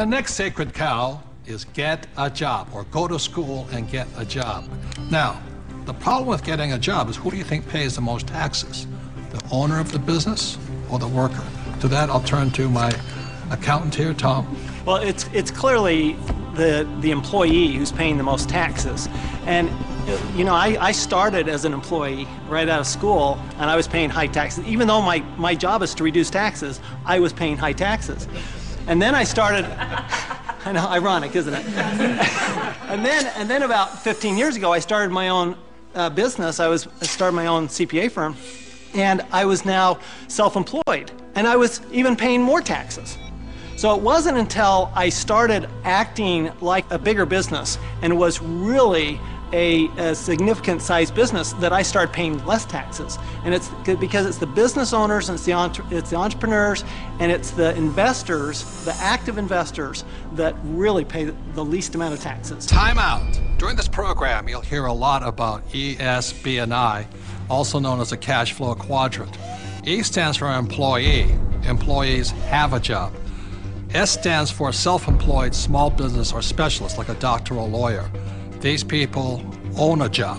And the next sacred cow is get a job, or go to school and get a job. Now, the problem with getting a job is, who do you think pays the most taxes? The owner of the business or the worker? To that, I'll turn to my accountant here, Tom. Well, it's clearly the employee who's paying the most taxes. And you know, I started as an employee right out of school, and I was paying high taxes. Even though my job is to reduce taxes, I was paying high taxes. And then I started, I know, ironic, isn't it? and then about 15 years ago, I started my own business. I started my own CPA firm, and I was now self-employed, and I was even paying more taxes. So it wasn't until I started acting like a bigger business and was really a significant sized business that I started paying less taxes. And it's because it's the business owners, and it's the entrepreneurs, and it's the investors, the active investors, that really pay the least amount of taxes. Time out. During this program, you'll hear a lot about ESB&I, also known as the cash flow quadrant. E stands for employee. Employees have a job. S stands for self-employed, small business, or specialist, like a doctor or lawyer. These people own a job.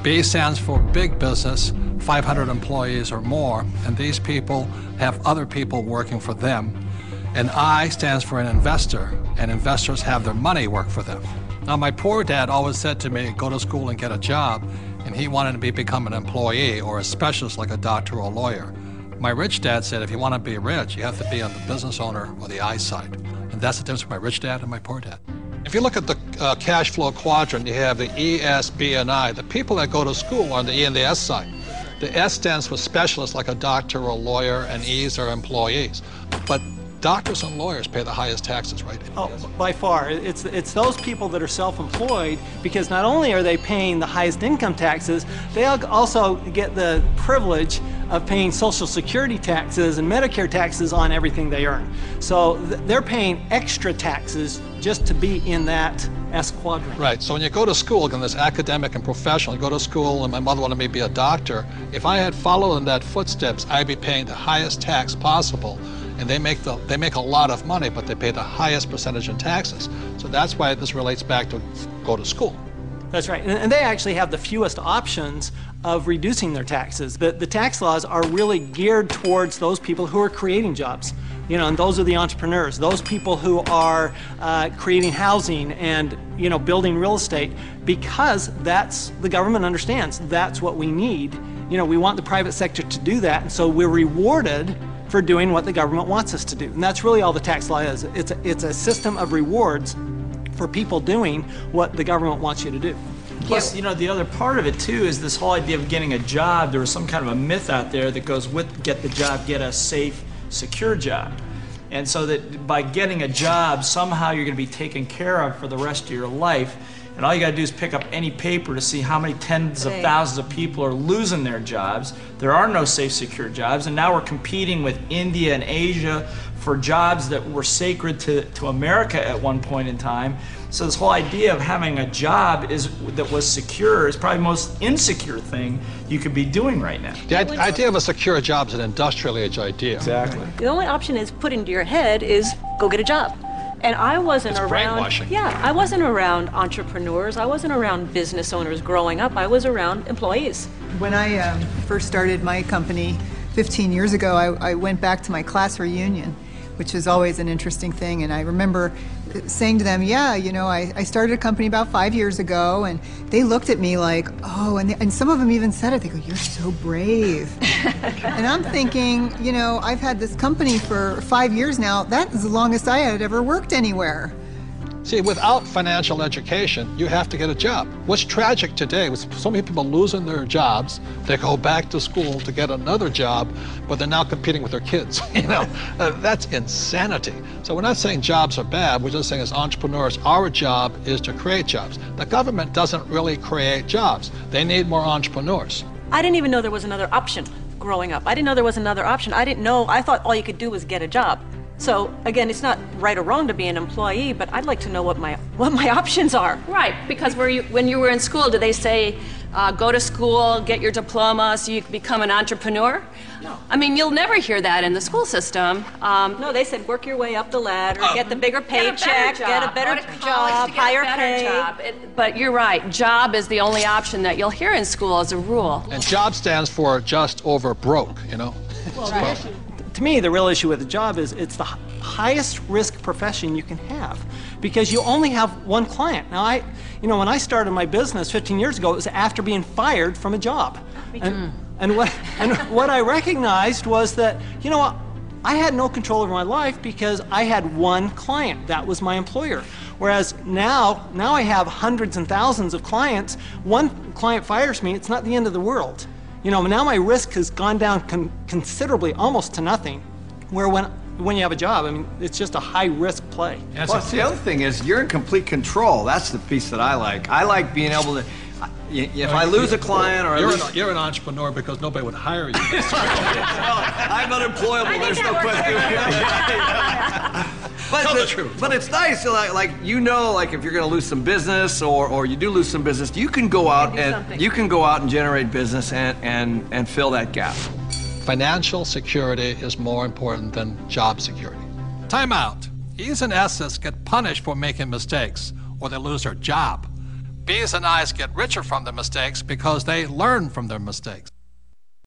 B stands for big business, 500 employees or more, and these people have other people working for them. And I stands for an investor, and investors have their money work for them. Now, my poor dad always said to me, go to school and get a job, and he wanted me to become an employee or a specialist like a doctor or a lawyer. My rich dad said, if you want to be rich, you have to be on the business owner or the I side. And that's the difference between my rich dad and my poor dad. If you look at the cash flow quadrant, you have the E, S, B, and I. The people that go to school are on the E and the S side. The S stands for specialists like a doctor or a lawyer, and E's are employees. But doctors and lawyers pay the highest taxes, right? Oh, by far. It's those people that are self-employed, because not only are they paying the highest income taxes, they also get the privilege of paying Social Security taxes and Medicare taxes on everything they earn. So they're paying extra taxes just to be in that S quadrant. Right, so when you go to school, again, this academic and professional, you go to school, and my mother wanted me to be a doctor. If I had followed in that footsteps, I'd be paying the highest tax possible. And they make a lot of money, but they pay the highest percentage in taxes. So that's why this relates back to go to school. That's right, and they actually have the fewest options of reducing their taxes. The tax laws are really geared towards those people who are creating jobs. You know, and those are the entrepreneurs, those people who are creating housing and, you know, building real estate, because the government understands that's what we need. You know, we want the private sector to do that, and so we're rewarded for doing what the government wants us to do. And that's really all the tax law is. It's a system of rewards for people doing what the government wants you to do. Plus, you know, the other part of it too is this whole idea of getting a job. There was some kind of a myth out there that goes with get the job, get a safe, secure job. And so that by getting a job, somehow you're going to be taken care of for the rest of your life. And all you got to do is pick up any paper to see how many tens of thousands of people are losing their jobs. There are no safe, secure jobs, and now we're competing with India and Asia for jobs that were sacred to America at one point in time. So this whole idea of having a job that was secure is probably the most insecure thing you could be doing right now. The idea of a secure job is an industrial age idea. Exactly. The only option is put into your head is go get a job. And I wasn't around. Brainwashing. Yeah, I wasn't around entrepreneurs. I wasn't around business owners growing up. I was around employees. When I first started my company 15 years ago, I went back to my class reunion, which is always an interesting thing. And I remember saying to them, yeah, you know, I started a company about 5 years ago, and they looked at me like, oh, and some of them even said it. They go, you're so brave. And I'm thinking, you know, I've had this company for 5 years now. That is the longest I had ever worked anywhere. See, without financial education, you have to get a job. What's tragic today is so many people losing their jobs. They go back to school to get another job, but they're now competing with their kids. You know, that's insanity. So we're not saying jobs are bad. We're just saying as entrepreneurs, our job is to create jobs. The government doesn't really create jobs. They need more entrepreneurs. I didn't even know there was another option growing up. I didn't know there was another option. I didn't know. I thought all you could do was get a job. So again, it's not right or wrong to be an employee, but I'd like to know what my options are. Right, because when you were in school, did they say, go to school, get your diploma so you can become an entrepreneur? No. I mean, you'll never hear that in the school system. No, they said work your way up the ladder, get the bigger Get paycheck, get a better job, higher pay. But you're right, job is the only option that you'll hear in school as a rule. And job stands for just over broke, you know? To me, the real issue with the job is it's the highest risk profession you can have because you only have one client. Now, when I started my business 15 years ago, it was after being fired from a job. And what I recognized was that, you know what, I had no control over my life because I had one client. That was my employer. Whereas now I have hundreds and thousands of clients. One client fires me, it's not the end of the world. You know, now my risk has gone down considerably, almost to nothing. Where when you have a job, I mean, it's just a high risk play. Plus, the other thing is you're in complete control. That's the piece that I like. I like being able to, if I lose a client or You're an entrepreneur because nobody would hire you. I'm unemployable, there's no question. Tell the truth. But it's nice, like if you're going to lose some business or you do lose some business, you can go out and generate business and fill that gap. Financial security is more important than job security. Time out. E's and S's get punished for making mistakes or they lose their job. B's and I's get richer from their mistakes because they learn from their mistakes.